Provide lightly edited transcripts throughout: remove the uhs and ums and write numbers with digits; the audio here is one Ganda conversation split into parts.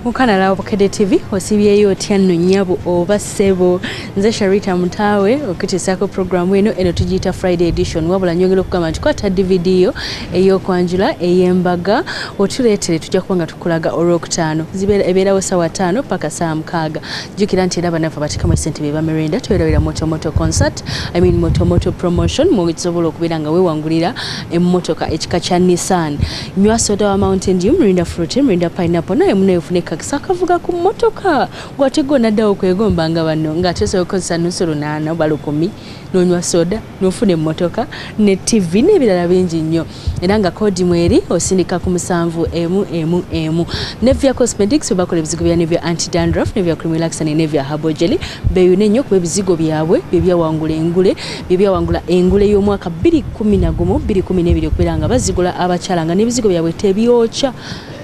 Mukana la Bukedde TV osibyeyo otya nno nnyabo oba ssebo nze Sharita Mutawe okutisaako programu eno tugiyita Friday edition wabula nyongera okugamba nti kwata DVD yo ey'okwanjula ey'embaga otuleetere tujja kuba nga tukulaga olwokutaano ebeerawo ssaawa 5 paka ssaawa 6 jjukira nti era bannaffe abatekamu essente be bamerenda twerawira motomoto concert motomoto promotion musobola okubeera nga weewangulira emmotoka ekika kya Nissan nywa soda wa Mountain Dew mirinda fruit mirinda pineapple naye muneefune kakisakavuga ku mmotoka gwatego naddawo kwegomba nga banno ng'ateesobola okukozesa nusu 8 oba 10 n'onywa soda n'ofuna emmotoka ne TV n'ebirala bingi nnyo era nga kodi mweri osindika ku 7 Nevia Cosmetics bakola ebizigo bya Nevia anti-dandruff Nevia cream relaxer ne Nevia herbal jelly beeyune nnyo kuba ebizigo byabwe by'ebyawangula engule y'omwaka 2011 2012 okubeera nga bazigula abakyala nga n'ebizigo byabwe tebyokya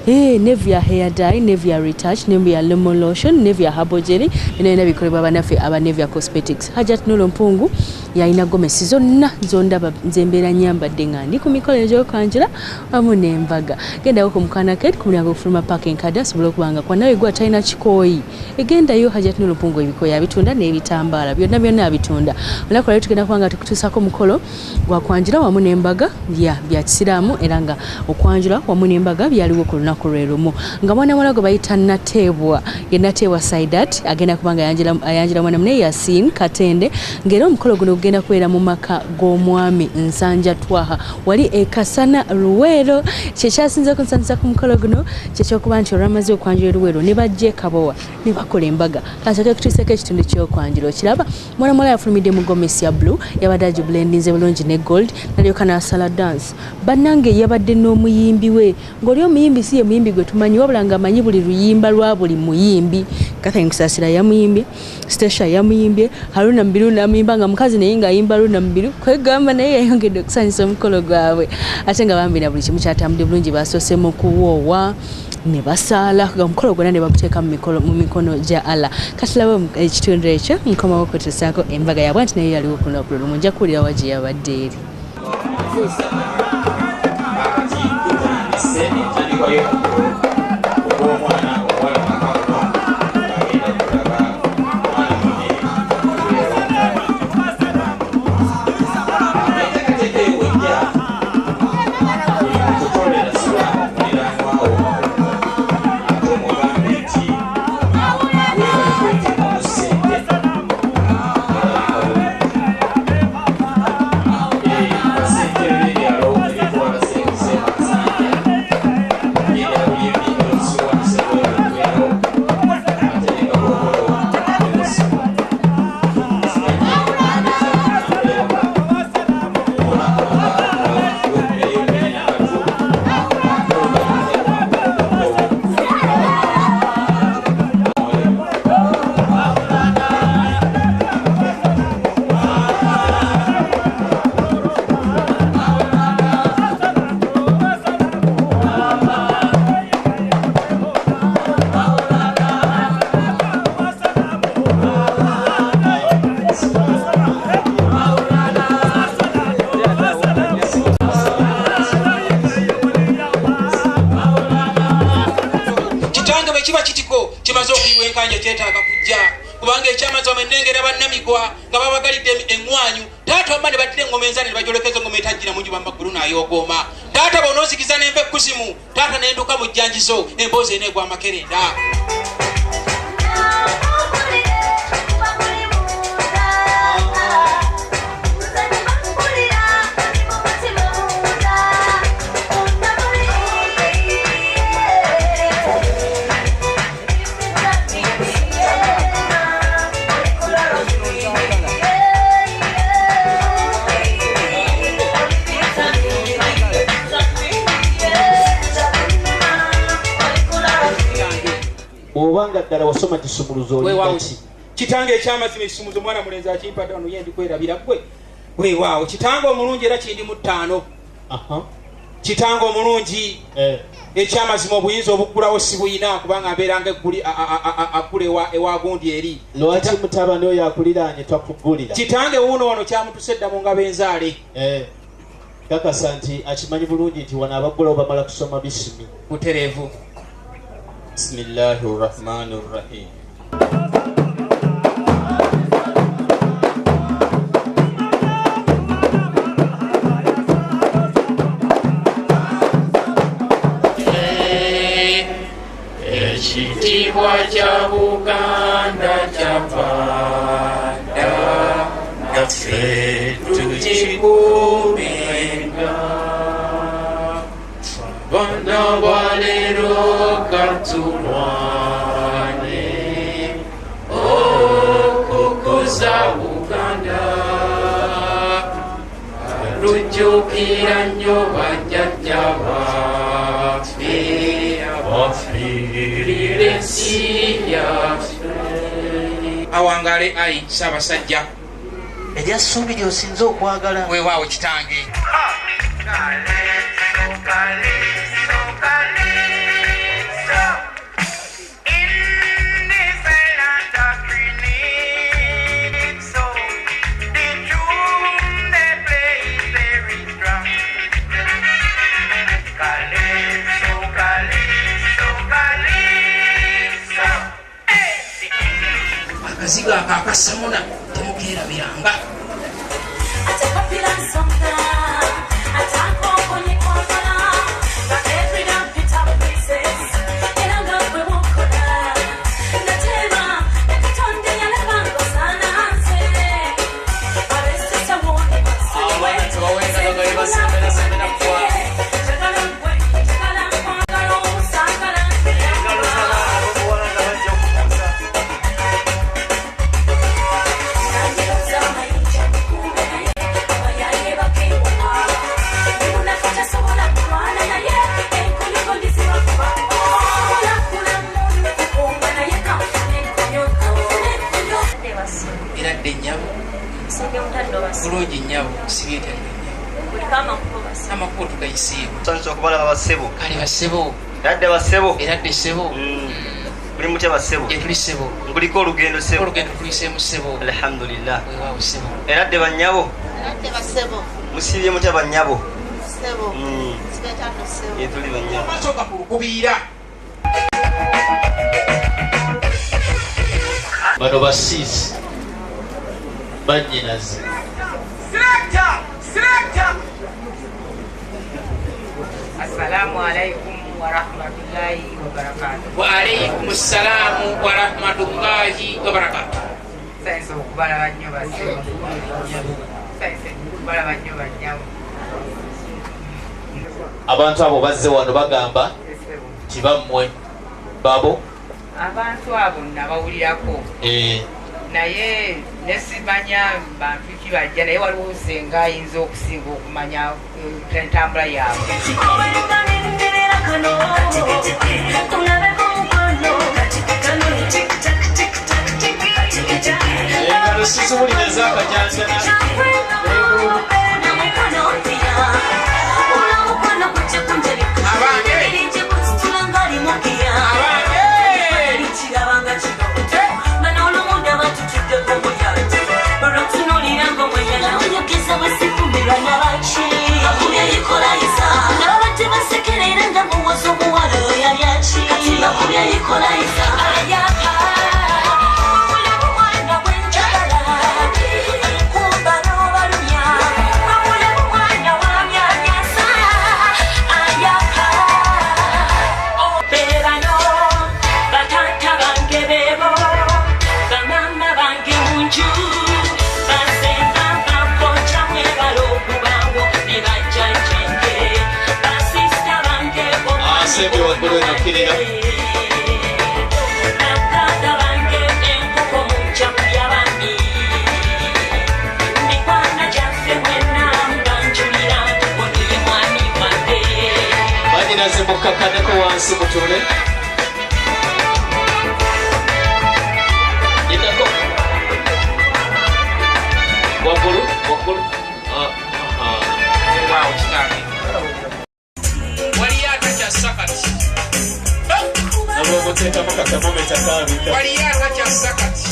Nevia hair dye, Nevia retouch, Nevia lemon lotion, Nevia herbal jelly, bino bikolebwa bannaffe aba Nevia Cosmetics. Hajat Nolo Mpungu yalina gomesi zonna zondaba nzembeera nyambadde nga ndi ku mikolo egy'okwanjula wamu n'embaga. Gendayo ku Mukana Kate ku mulyango Fuluma Park enkadde asobola okubanga kwa nawe gwa talina kikooyi. Egendayo Hajat Nolo Mpungu ebikooyi abitunda n'ebitambaala byonna abitunda. Olunaku lero tugenda kubanga tukutuusako mukolo gwa kwanjula wamu n'embaga bya kisiraamu era nga okwanjula wamu n'embaga byaliwo ku lunaku kurerumu nga mwana mwalago bayita Nateebwa ye Nateebwa Saidat agenda kubanga ayanjira mwana mune Yasin Katende ngero omukolo guno gugenda kubeera mu maka g'omwami Nsanja Twaha wali ekasana Luweero kyekyasinze okunsanyusa ku mukolo guno kyekyokuba nti olwamaze okwanjira Luweero ne bajje Kabowa ne bakola embaga kasake kutuuseko ekitundu ky'okwanjira okiraba mwana mwala yafulumidde mu gomesi ya blue yabadde agiblendinze bulungi ne gold nalyoka n'asala dance bannange yabadde n'omuyimbi we ng'oli omuyimbi si muyimbi gwe tumanyi wabula nga amanyi buli luyimba lwa buli muyimbi Catherine Kusasira yamuyimbye Stesha yamuyimbye Haruna Mbiru namuyimba nga mukazi naye nga ayimba Haruna Mbiru kwegamba naye yayongedde okusanyusa omukolo gwabwe ate nga bambi na buli kimu kyatambudde bulungi basoose mu kuwoowa ne basaala nga omukolo gwonna ne baguteeka mu mikono gya Allah katulabe ekitundu ekyo nkomawo okutuusaako embaga yabwe nti naye yaliwo ku lunaku lumu nja kuwulira wagi yabadde eri kubanga ekyamaze omennengera bannamigwa nga babagalidde engwanyu taata omba ne baddira engoma enzane ne bajolekeza engoma etajjira munju bamaggulu n'ayogooma taata bonoosikiza n'enva ekkuzimu taata n'enduka mu jjanjizo emboozi eneegwa amakerenda obanga ddala wasoma kisumuluzo weewaawoki kitange ekyamazima ekisumuzo mwana mulenzi akimpadde wano yendi kwerabira gwe weewaawo kitange omulungi era kindi mu 5 kitange omulungi ekyamazima obuyinza obuggulawo si buyina kubanga abeeranga akula ewa gundi eri lwaki mutabani oyo akuliraanye twakugulira kitange wuuno wano kyamutuse edda mu ngabo enzaale kakasa nti akimanyi bulungi nti wano abaggulawo bamala kusoma bisimi butereevu Bismillahir Rahmanir Rahim. Ekitiibwa kya Buganda kyavanda naffe tukikuumenga bana balero katulwane okukuza Buganda lujjukira nnyo bajjajja baffe abafiirira ensi yaffe. Awangale ayi Ssaabasajja erya ssuubi ly'osinze okwagala. weewaawo kitange. Akazigo ako akasamuna temukeerabiranga. Bulungi nnyabo sibyeta amakubo tugayisiibu Nsonyiza okubalaba bassebo. kale bassebo Eradde bassebo. eradde ssebo Buli mutya bassebo. gye tuli ssebo Nguliko olugendo ssebo. olugendo tuliseemu ssebo. Alhamdulillah. weewaawo ssebo. Eradde bannyabo. Eradde bassebo. Musibye mutya bannyabo. Ssebo. Sibetano ssebo. Ye tuli bannyabo. Masooka ku lukubiira. Bano basiisi bannyinazi. Assalamu alaikum wa rahmatullahi wa barakatuh. Wa alaikum assalaamu wa rahmatullahi wa barakatuh. Saiso okubalaba nnyo bassebo. Saiso okubalaba nnyo bannyabo. Abantu abo bazze wano bagamba nti bammwe babo. Abantu abo nabawulirako. Naye nesimanya bantu ki bajja naye waliwo senga ayinza okusinga okumanya entambula yaabwe. Engalo siziwulira ez'akajanjana. Sembe waggulu enokkirira. Banyinaze mukkakaneko wansi mutule. Yitako. Waggulu. Weewaawo kitange. Waliyo atakyassa kati. Nabwomuteekamu katamometa kaabika. Waliyo atakyassa kati.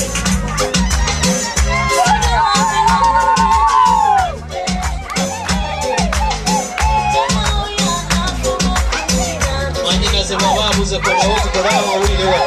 Mwanyinaze baba abuze komawo tukola amawulire wa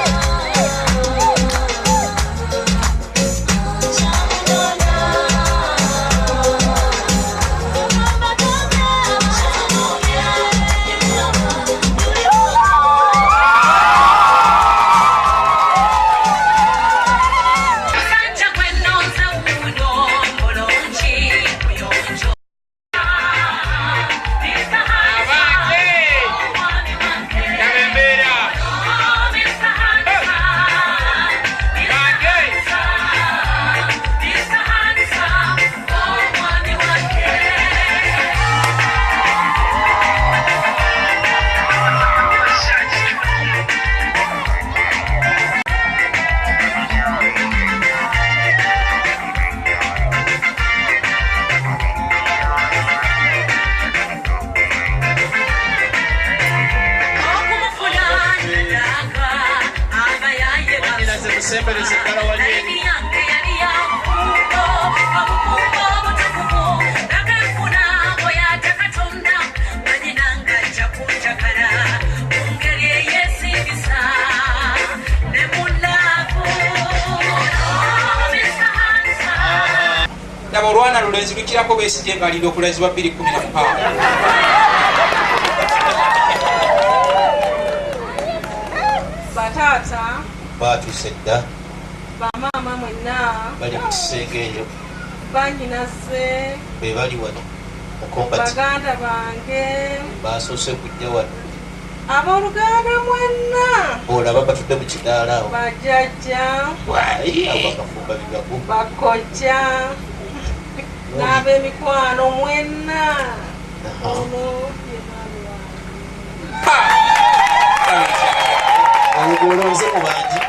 Olwana Lulenzi lukirako Besigye ng'alina okulazibwa 2016. Batata baatuse dda bamaama mwenna bali mu kisenge eyo banyinase be bali wano mukombati baganda bange baasoose kujja wano abooluganda mwenna olaba batudde mu kidaala awo bajjajja abo bakafumba bigagu bakojja n'ab'emikwano mwenna ono olugolonze mu bangi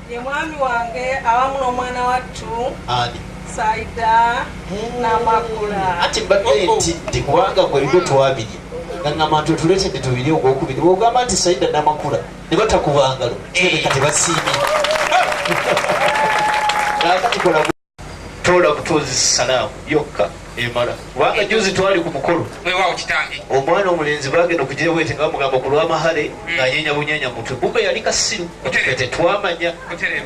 ye mwami wange awamu n'omwana wattu ani Saida Namakula ati mbadde nti kubanga gwe ebyo twabiri ngamba nti otuleetedde tubiri ogwokubiri bwogamba nti Saida Namakula ne batakubangalo kirabeka tebasiimye nakatikola tola butuuzi salaamu yokka emala kubanga juzi twali ku mukolo weewaawo kitange omwana omulenzi bagenda okugira bwete nga bamugamba ku lw'amahale ng'anyenya bunyenya mutwe bube yali kasiru tetwamanya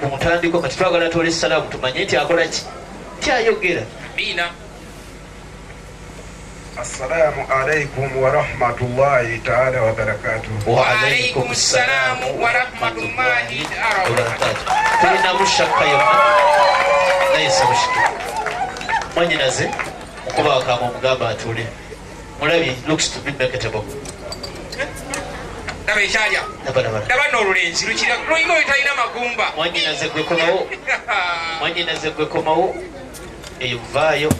ku mutandiko kati twagala tole salaamu tumanye nti akola ki kyayogera biina. Assalamu alaikum wa rahmatullahi ta'ala wa barakatuh. Wa alaikum assalamu wa rahmatullahi ta'ala wa barakatuh. Tulina mushaka yonna naye sabushiki mwanyinaze okuba akama omugamba atule mulabi looks to be marketable. Laba ekyalya laba n'olulenzi lulina oyo talina magumba. Mwanyinaze gwe komawo eyo vaayo.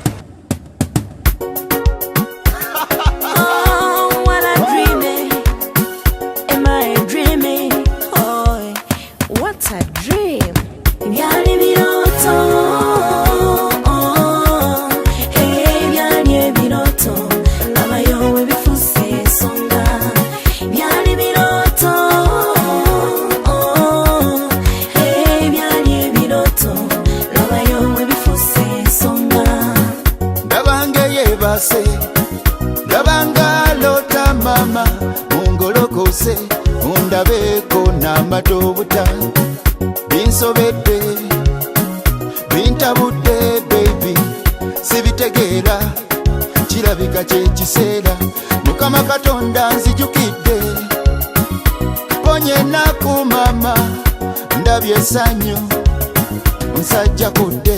Gabanga lota mama mungolokose undabeko n'amatobuta binsobedde bintabudde baby sibitegeera kirabika kyekiseera Mukama Katonda nzijukidde ponye naku mama ndabye essanyu nsajja kudde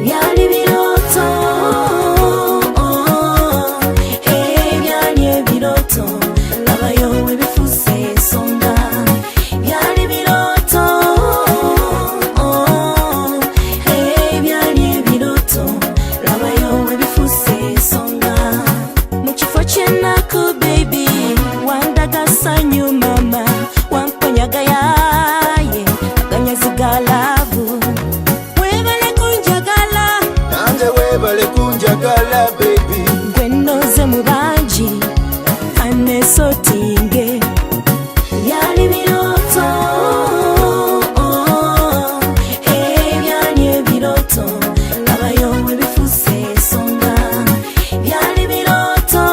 byali biroto sotinge byali biroto byali ebiroto labayo ebifuse esonga byali biroto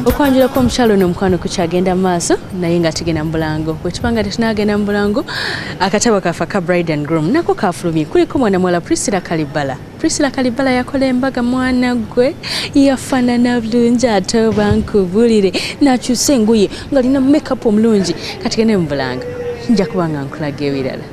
okwanjula kw'omukyalo n'omukwano kukyagenda mu maaso naye nga tugenda mu bulango bwe tubanga tetunagenda mu bulango akatabo kafa ka bride and groom nako kafulumye kuliko mwana muwala Priscilla Kalibala yakola embaga mwana gwe yafaanana bulungi ate oba nkubulire n'akyusa engoye ng'alina makeup omulungi kati gende mu bulango nja kubanga nkulaga ebirala